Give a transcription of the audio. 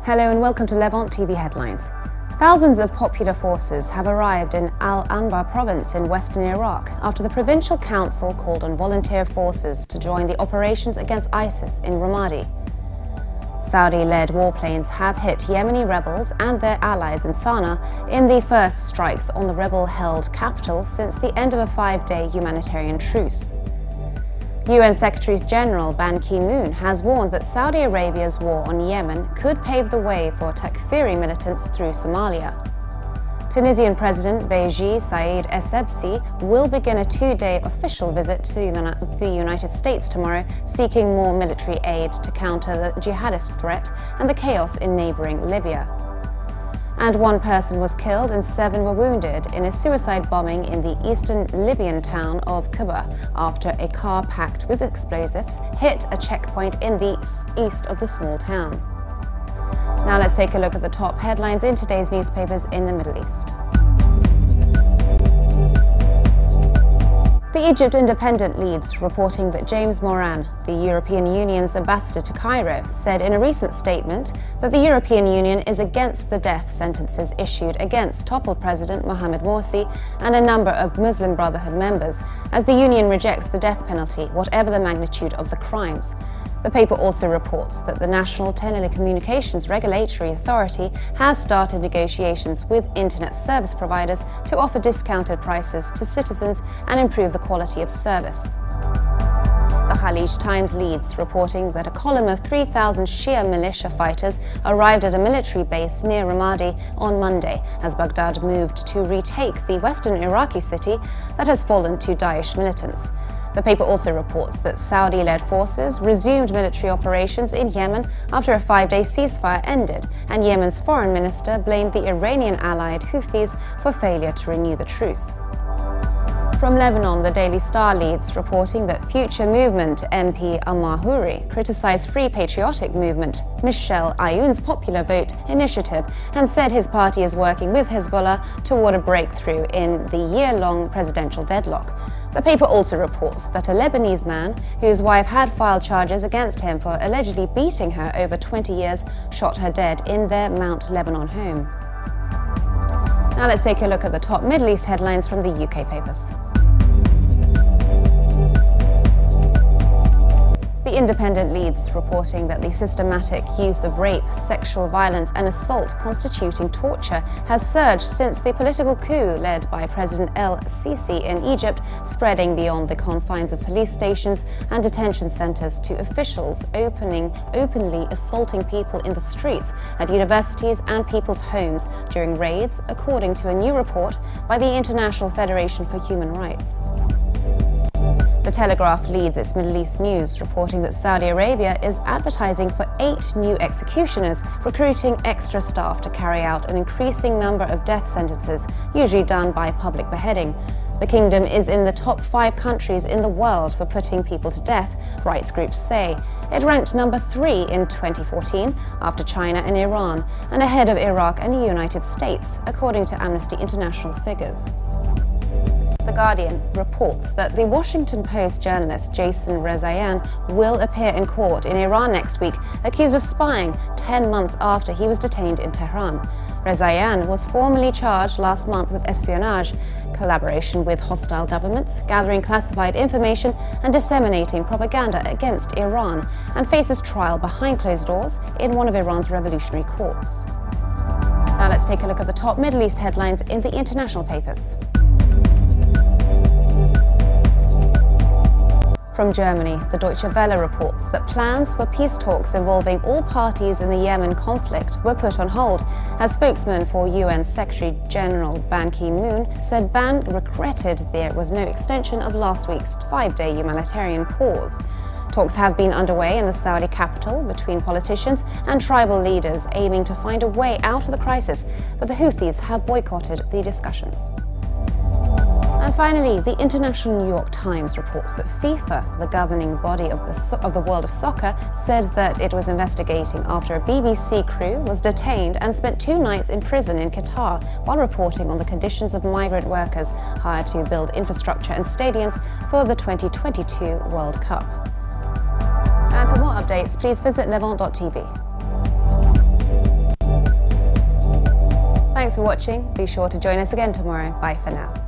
Hello and welcome to Levant TV Headlines. Thousands of popular forces have arrived in Al-Anbar province in western Iraq after the provincial council called on volunteer forces to join the operations against ISIS in Ramadi. Saudi-led warplanes have hit Yemeni rebels and their allies in Sana'a in the first strikes on the rebel-held capital since the end of a 5-day humanitarian truce. UN Secretary-General Ban Ki-moon has warned that Saudi Arabia's war on Yemen could pave the way for Takfiri militants through Somalia. Tunisian President Beji Said Essebsi will begin a 2-day official visit to the United States tomorrow, seeking more military aid to counter the jihadist threat and the chaos in neighboring Libya. And 1 person was killed and 7 were wounded in a suicide bombing in the eastern Libyan town of Quba after a car packed with explosives hit a checkpoint in the east of the small town. Now let's take a look at the top headlines in today's newspapers in the Middle East. The Egypt Independent leads reporting that James Moran, the European Union's ambassador to Cairo, said in a recent statement that the European Union is against the death sentences issued against toppled President Mohamed Morsi and a number of Muslim Brotherhood members, as the Union rejects the death penalty, whatever the magnitude of the crimes. The paper also reports that the National Telecommunications Regulatory Authority has started negotiations with internet service providers to offer discounted prices to citizens and improve the quality of service. The Khalij Times leads, reporting that a column of 3,000 Shia militia fighters arrived at a military base near Ramadi on Monday as Baghdad moved to retake the western Iraqi city that has fallen to Daesh militants. The paper also reports that Saudi-led forces resumed military operations in Yemen after a 5-day ceasefire ended, and Yemen's foreign minister blamed the Iranian-allied Houthis for failure to renew the truce. From Lebanon, the Daily Star leads, reporting that Future Movement MP Ammar Houri criticized Free Patriotic Movement Michel Aoun's Popular Vote initiative and said his party is working with Hezbollah toward a breakthrough in the year-long presidential deadlock. The paper also reports that a Lebanese man, whose wife had filed charges against him for allegedly beating her over 20 years, shot her dead in their Mount Lebanon home. Now let's take a look at the top Middle East headlines from the UK papers. The Independent leads, reporting that the systematic use of rape, sexual violence and assault constituting torture has surged since the political coup led by President El-Sisi in Egypt, spreading beyond the confines of police stations and detention centers to officials openly assaulting people in the streets, at universities and people's homes during raids, according to a new report by the International Federation for Human Rights. The Telegraph leads its Middle East news, reporting that Saudi Arabia is advertising for 8 new executioners, recruiting extra staff to carry out an increasing number of death sentences, usually done by public beheading. The kingdom is in the top 5 countries in the world for putting people to death, rights groups say. It ranked number 3 in 2014 after China and Iran, and ahead of Iraq and the United States, according to Amnesty International figures. The Guardian reports that the Washington Post journalist Jason Rezaian will appear in court in Iran next week, accused of spying 10 months after he was detained in Tehran. Rezaian was formally charged last month with espionage, collaboration with hostile governments, gathering classified information and disseminating propaganda against Iran, and faces trial behind closed doors in one of Iran's revolutionary courts. Now let's take a look at the top Middle East headlines in the international papers. From Germany, the Deutsche Welle reports that plans for peace talks involving all parties in the Yemen conflict were put on hold, as spokesman for UN Secretary-General Ban Ki-moon said Ban regretted there was no extension of last week's 5-day humanitarian pause. Talks have been underway in the Saudi capital between politicians and tribal leaders aiming to find a way out of the crisis, but the Houthis have boycotted the discussions. And finally, the International New York Times reports that FIFA, the governing body of the world of soccer, said that it was investigating after a BBC crew was detained and spent 2 nights in prison in Qatar while reporting on the conditions of migrant workers hired to build infrastructure and stadiums for the 2022 World Cup. And for more updates, please visit Levant.tv. Thanks for watching. Be sure to join us again tomorrow. Bye for now.